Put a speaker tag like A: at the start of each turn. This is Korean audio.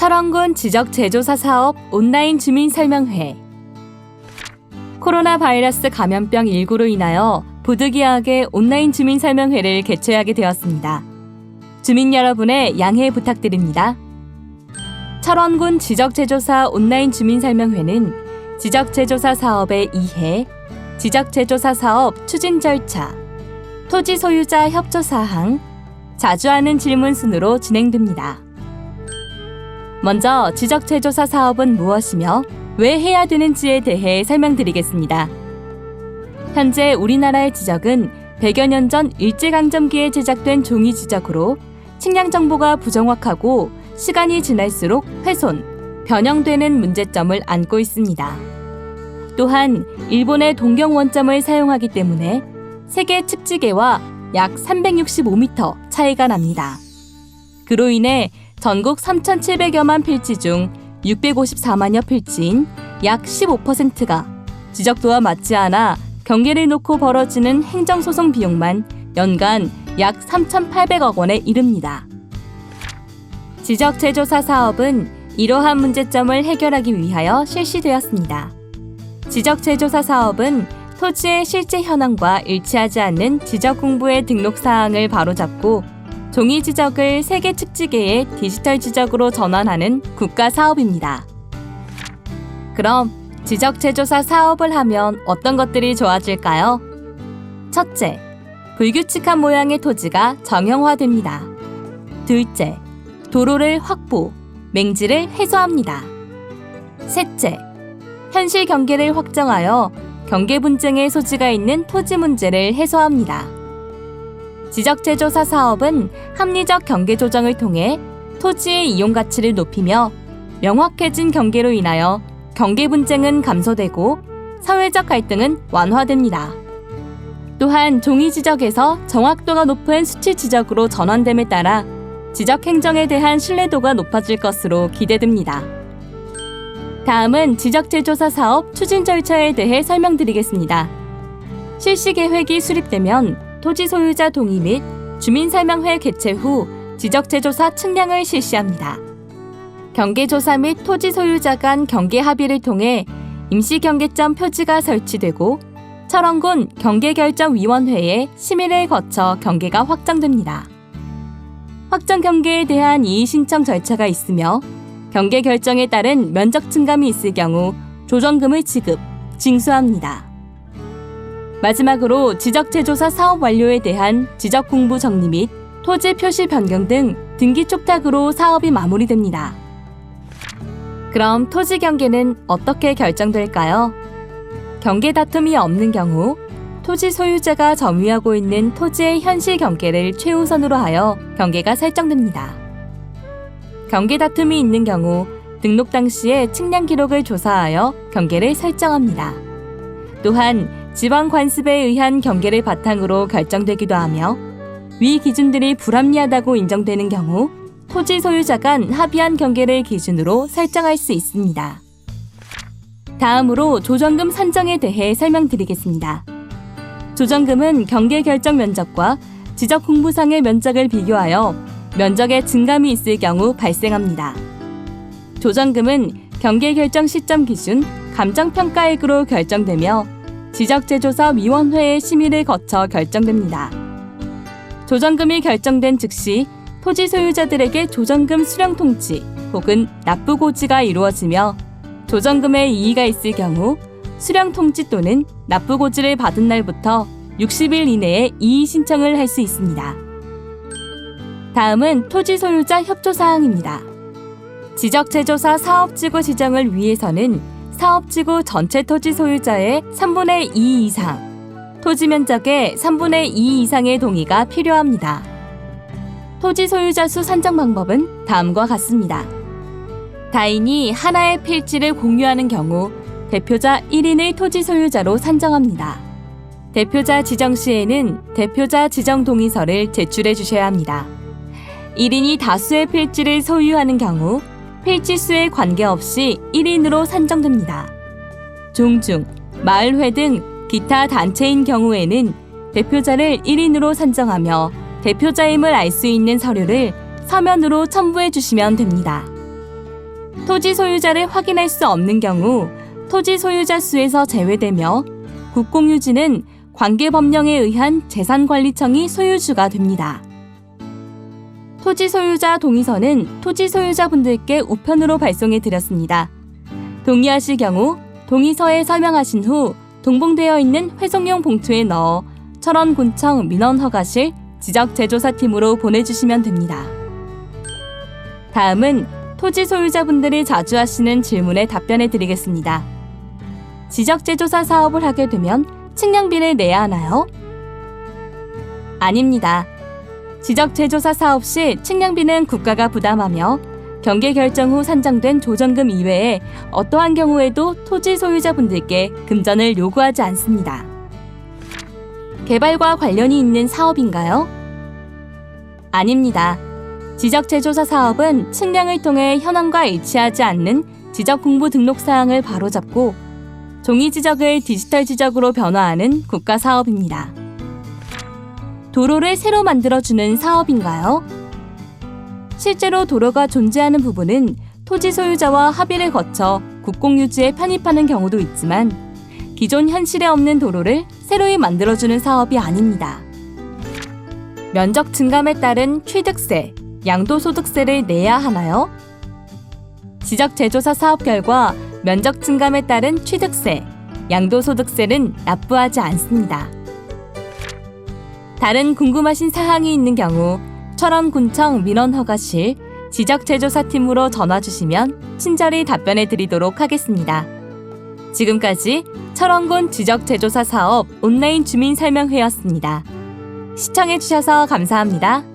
A: 철원군 지적제조사 사업 온라인 주민설명회. 코로나 바이러스 감염병 19로 인하여 부득이하게 온라인 주민설명회를 개최하게 되었습니다. 주민 여러분의 양해 부탁드립니다. 철원군 지적제조사 온라인 주민설명회는 지적제조사 사업의 이해, 지적제조사 사업 추진 절차, 토지 소유자 협조 사항, 자주 하는 질문 순으로 진행됩니다. 먼저 지적제조사 사업은 무엇이며 왜 해야 되는지에 대해 설명드리겠습니다. 현재 우리나라의 지적은 100여 년 전 일제강점기에 제작된 종이 지적으로 측량 정보가 부정확하고 시간이 지날수록 훼손, 변형되는 문제점을 안고 있습니다. 또한 일본의 동경 원점을 사용하기 때문에 세계 측지계와 약 365m 차이가 납니다. 그로 인해 전국 3,700여만 필지 중 654만여 필지인 약 15%가 지적도와 맞지 않아 경계를 놓고 벌어지는 행정소송 비용만 연간 약 3,800억 원에 이릅니다. 지적제조사 사업은 이러한 문제점을 해결하기 위하여 실시되었습니다. 지적제조사 사업은 토지의 실제 현황과 일치하지 않는 지적 공부의 등록 사항을 바로잡고 종이 지적을 세계 측지계의 디지털 지적으로 전환하는 국가 사업입니다. 그럼 지적제조사 사업을 하면 어떤 것들이 좋아질까요? 첫째, 불규칙한 모양의 토지가 정형화됩니다. 둘째, 도로를 확보, 맹지를 해소합니다. 셋째, 현실 경계를 확정하여 경계 분쟁의 소지가 있는 토지 문제를 해소합니다. 지적제조사 사업은 합리적 경계 조정을 통해 토지의 이용 가치를 높이며 명확해진 경계로 인하여 경계 분쟁은 감소되고 사회적 갈등은 완화됩니다. 또한 종이 지적에서 정확도가 높은 수치 지적으로 전환됨에 따라 지적 행정에 대한 신뢰도가 높아질 것으로 기대됩니다. 다음은 지적제조사 사업 추진 절차에 대해 설명드리겠습니다. 실시 계획이 수립되면 토지 소유자 동의 및 주민설명회 개최 후 지적제조사 측량을 실시합니다. 경계조사 및 토지 소유자 간 경계 합의를 통해 임시경계점 표지가 설치되고 철원군 경계결정위원회의 심의를 거쳐 경계가 확정됩니다. 확정 경계에 대한 이의 신청 절차가 있으며 경계 결정에 따른 면적 증감이 있을 경우 조정금을 지급, 징수합니다. 마지막으로 지적제조사 사업 완료에 대한 지적 공부 정리 및 토지 표시 변경 등 등기 촉탁으로 사업이 마무리됩니다. 그럼 토지 경계는 어떻게 결정될까요? 경계 다툼이 없는 경우 토지 소유자가 점유하고 있는 토지의 현실 경계를 최우선으로 하여 경계가 설정됩니다. 경계 다툼이 있는 경우 등록 당시의 측량 기록을 조사하여 경계를 설정합니다. 또한 지방 관습에 의한 경계를 바탕으로 결정되기도 하며 위 기준들이 불합리하다고 인정되는 경우 토지 소유자 간 합의한 경계를 기준으로 설정할 수 있습니다. 다음으로 조정금 산정에 대해 설명드리겠습니다. 조정금은 경계 결정 면적과 지적 공부상의 면적을 비교하여 면적의 증감이 있을 경우 발생합니다. 조정금은 경계 결정 시점 기준 감정평가액으로 결정되며 지적제조사위원회의 심의를 거쳐 결정됩니다. 조정금이 결정된 즉시 토지 소유자들에게 조정금 수령 통지 혹은 납부 고지가 이루어지며 조정금에 이의가 있을 경우 수령 통지 또는 납부 고지를 받은 날부터 60일 이내에 이의 신청을 할 수 있습니다. 다음은 토지 소유자 협조 사항입니다. 지적제조사 사업지구 지정을 위해서는 사업지구 전체 토지 소유자의 3분의 2 이상, 토지 면적의 3분의 2 이상의 동의가 필요합니다. 토지 소유자 수 산정 방법은 다음과 같습니다. 다인이 하나의 필지를 공유하는 경우 대표자 1인을 토지 소유자로 산정합니다. 대표자 지정 시에는 대표자 지정 동의서를 제출해 주셔야 합니다. 1인이 다수의 필지를 소유하는 경우 필지 수에 관계없이 1인으로 산정됩니다. 종중, 마을회 등 기타 단체인 경우에는 대표자를 1인으로 산정하며 대표자임을 알 수 있는 서류를 서면으로 첨부해 주시면 됩니다. 토지 소유자를 확인할 수 없는 경우 토지 소유자 수에서 제외되며 국공유지는 관계법령에 의한 재산관리청이 소유주가 됩니다. 토지 소유자 동의서는 토지 소유자분들께 우편으로 발송해 드렸습니다. 동의하실 경우 동의서에 서명하신 후 동봉되어 있는 회송용 봉투에 넣어 철원군청 민원허가실 지적재조사팀으로 보내주시면 됩니다. 다음은 토지 소유자분들이 자주 하시는 질문에 답변해 드리겠습니다. 지적재조사 사업을 하게 되면 측량비를 내야 하나요? 아닙니다. 지적재조사 사업 시 측량비는 국가가 부담하며 경계 결정 후 산정된 조정금 이외에 어떠한 경우에도 토지 소유자분들께 금전을 요구하지 않습니다. 개발과 관련이 있는 사업인가요? 아닙니다. 지적재조사 사업은 측량을 통해 현황과 일치하지 않는 지적공부 등록사항을 바로잡고 종이 지적을 디지털 지적으로 변화하는 국가 사업입니다. 도로를 새로 만들어주는 사업인가요? 실제로 도로가 존재하는 부분은 토지 소유자와 합의를 거쳐 국공유지에 편입하는 경우도 있지만 기존 현실에 없는 도로를 새로이 만들어주는 사업이 아닙니다. 면적 증감에 따른 취득세, 양도소득세를 내야 하나요? 지적재조사 사업 결과 면적 증감에 따른 취득세, 양도소득세는 납부하지 않습니다. 다른 궁금하신 사항이 있는 경우 철원군청 민원허가실 지적재조사팀으로 전화 주시면 친절히 답변해 드리도록 하겠습니다. 지금까지 철원군 지적재조사 사업 온라인 주민설명회였습니다. 시청해 주셔서 감사합니다.